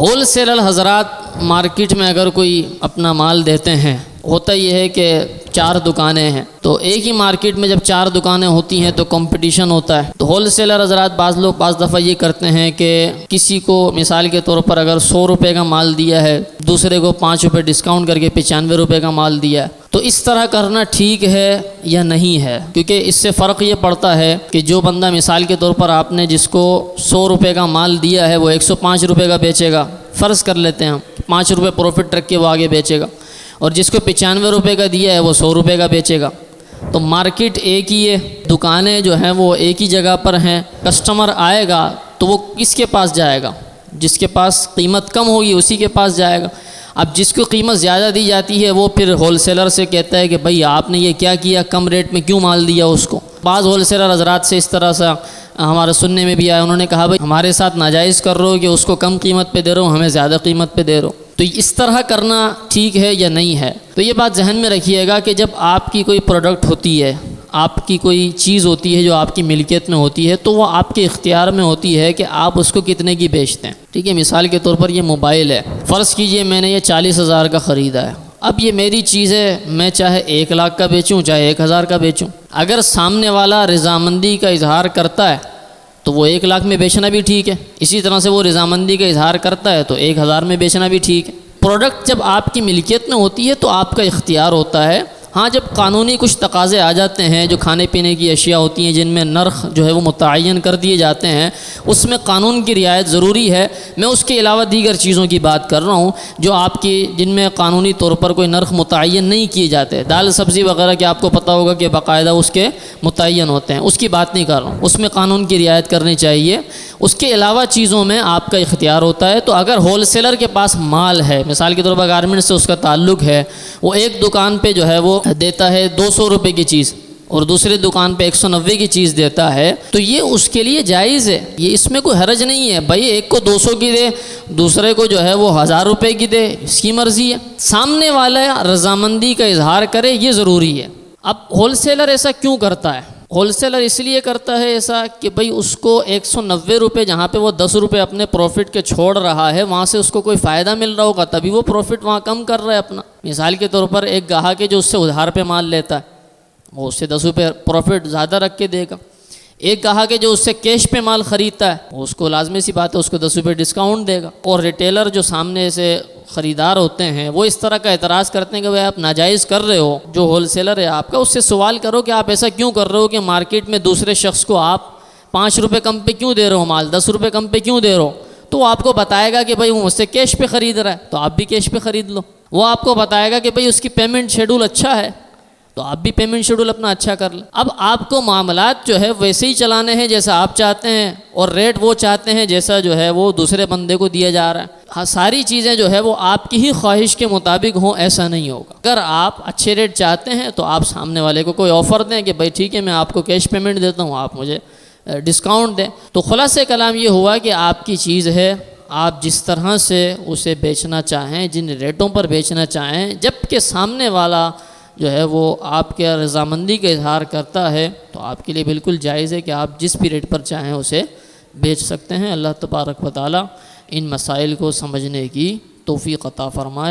Whole seller حضرات market میں اگر کوئی اپنا مال دیتے ہیں، ہوتا یہ ہے کہ 4 دکانیں ہیں، تو ایک ہی مارکیٹ میں جب 4 دکانیں ہوتی ہیں تو کمپٹیشن ہوتا ہے۔ تو ہول سیلر حضرات بعض دفعہ یہ کرتے ہیں کہ کسی کو مثال کے طور پر اگر 100 روپے کا مال دیا ہے، دوسرے کو 5 روپے ڈسکاؤنٹ کر کے 95 روپے کا مال دیا ہے، تو اس طرح کرنا ٹھیک ہے یا نہیں ہے؟ کیونکہ اس سے فرق یہ پڑتا ہے کہ جو بندہ مثال کے طور پر آپ نے جس کو 100 روپے کا مال دیا ہے وہ 105 روپے کا بیچے گا، فرض کر لیتے ہیں ہم 5 روپے پروفٹ رکھ کے وہ آگے بیچے گا، اور جس کو 95 روپے کا دیا ہے وہ 100 روپے کا بیچے گا۔ تو مارکیٹ ایک ہی ہے، دکانیں جو ہیں وہ ایک ہی جگہ پر ہیں، کسٹمر آئے گا تو وہ کس کے پاس جائے گا؟ جس کے پاس قیمت کم ہوگی اسی کے پاس جائے گا۔ اب جس کو قیمت زیادہ دی جاتی ہے وہ پھر ہول سیلر سے کہتا ہے کہ بھائی آپ نے یہ کیا کیا، کم ریٹ میں کیوں مال دیا اس کو۔ بعض ہول سیلر حضرات سے اس طرح سے ہمارے سننے میں بھی آیا، انہوں نے کہا بھائی ہمارے ساتھ ناجائز کر رہے ہو کہ اس کو کم قیمت پہ دے رہے ہو، ہمیں زیادہ قیمت پہ دے رہے ہو۔ تو اس طرح کرنا ٹھیک ہے یا نہیں ہے؟ تو یہ بات ذہن میں رکھیے گا کہ جب آپ کی کوئی پروڈکٹ ہوتی ہے، آپ کی کوئی چیز ہوتی ہے جو آپ کی ملکیت میں ہوتی ہے، تو وہ آپ کے اختیار میں ہوتی ہے کہ آپ اس کو کتنے کی بیچتے ہیں۔ ٹھیک ہے، مثال کے طور پر یہ موبائل ہے، فرض کیجئے میں نے یہ 40,000 کا خریدا ہے، اب یہ میری چیز ہے، میں چاہے 1 لاکھ کا بیچوں چاہے 1,000 کا بیچوں۔ اگر سامنے والا رضامندی کا اظہار کرتا ہے تو وہ 1 لاکھ میں بیچنا بھی ٹھیک ہے، اسی طرح سے وہ رضامندی کا اظہار کرتا ہے تو 1,000 میں بیچنا بھی ٹھیک ہے۔ پروڈکٹ جب آپ کی ملکیت میں ہوتی ہے تو آپ کا اختیار ہوتا ہے۔ ہاں، جب قانونی کچھ تقاضے آ جاتے ہیں، جو کھانے پینے کی اشیاء ہوتی ہیں جن میں نرخ جو ہے وہ متعین کر دیے جاتے ہیں، اس میں قانون کی رعایت ضروری ہے۔ میں اس کے علاوہ دیگر چیزوں کی بات کر رہا ہوں جو آپ کی جن میں قانونی طور پر کوئی نرخ متعین نہیں کیے جاتے، دال سبزی وغیرہ کہ آپ کو پتہ ہوگا کہ باقاعدہ اس کے متعین ہوتے ہیں، اس کی بات نہیں کر رہا ہوں، اس میں قانون کی رعایت کرنی چاہیے۔ اس کے علاوہ چیزوں میں آپ کا اختیار ہوتا ہے۔ تو اگر ہول سیلر کے پاس مال ہے، مثال کے طور پر گارمنٹ سے اس کا تعلق ہے، وہ ایک دکان پہ جو ہے وہ دیتا ہے 200 روپے کی چیز اور دوسرے دکان پہ 190 کی چیز دیتا ہے، تو یہ اس کے لیے جائز ہے، یہ اس میں کوئی حرج نہیں ہے۔ بھائی ایک کو 200 کی دے، دوسرے کو جو ہے وہ 1000 روپے کی دے، اس کی مرضی ہے۔ سامنے والا رضامندی کا اظہار کرے، یہ ضروری ہے۔ اب ہول سیلر ایسا کیوں کرتا ہے؟ ہول سیلر اس لیے کرتا ہے ایسا کہ بھئی اس کو 190 روپے جہاں پہ وہ 10 روپے اپنے پروفٹ کے چھوڑ رہا ہے، وہاں سے اس کو کوئی فائدہ مل رہا ہوگا، تبھی وہ پروفٹ وہاں کم کر رہا ہے اپنا۔ مثال کے طور پر ایک گاہک ہے جو اس سے ادھار پہ مال لیتا ہے، وہ اس سے 10 روپے پروفٹ زیادہ رکھ کے دے گا۔ ایک گاہک ہے جو اس سے کیش پہ مال خریدتا ہے، وہ اس کو لازمی سی بات ہے اس کو 10 روپے ڈسکاؤنٹ دے گا۔ اور ریٹیلر جو سامنے سے خریدار ہوتے ہیں وہ اس طرح کا اعتراض کرتے ہیں کہ بھائی آپ ناجائز کر رہے ہو، جو ہول سیلر ہے آپ کا اس سے سوال کرو کہ آپ ایسا کیوں کر رہے ہو کہ مارکیٹ میں دوسرے شخص کو آپ 5 روپے کم پہ کیوں دے رہے ہو مال، 10 روپے کم پہ کیوں دے رہے ہو؟ تو وہ آپ کو بتائے گا کہ بھائی وہ مجھ سے کیش پہ خرید رہا ہے تو آپ بھی کیش پہ خرید لو۔ وہ آپ کو بتائے گا کہ بھائی اس کی پیمنٹ شیڈول اچھا ہے تو آپ بھی پیمنٹ شیڈول اپنا اچھا کر لیں۔ اب آپ کو معاملات جو ہے ویسے ہی چلانے ہیں جیسا آپ چاہتے ہیں، اور ریٹ وہ چاہتے ہیں جیسا جو ہے وہ دوسرے بندے کو دیا جا رہا ہے۔ ہاں، ساری چیزیں جو ہے وہ آپ کی ہی خواہش کے مطابق ہوں ایسا نہیں ہوگا۔ اگر آپ اچھے ریٹ چاہتے ہیں تو آپ سامنے والے کو کوئی آفر دیں کہ بھائی ٹھیک ہے میں آپ کو کیش پیمنٹ دیتا ہوں، آپ مجھے ڈسکاؤنٹ دیں۔ تو خلاصہ کلام یہ ہوا کہ آپ کی چیز ہے، آپ جس طرح سے اسے بیچنا چاہیں، جن ریٹوں پر بیچنا چاہیں، جب کہ سامنے والا جو ہے وہ آپ کے رضامندی کا اظہار کرتا ہے تو آپ کے لیے بالکل جائز ہے کہ آپ جس بھی ریٹ پر چاہیں اسے بیچ سکتے ہیں۔ اللہ تبارک و تعالی ان مسائل کو سمجھنے کی توفیق عطا فرمائے۔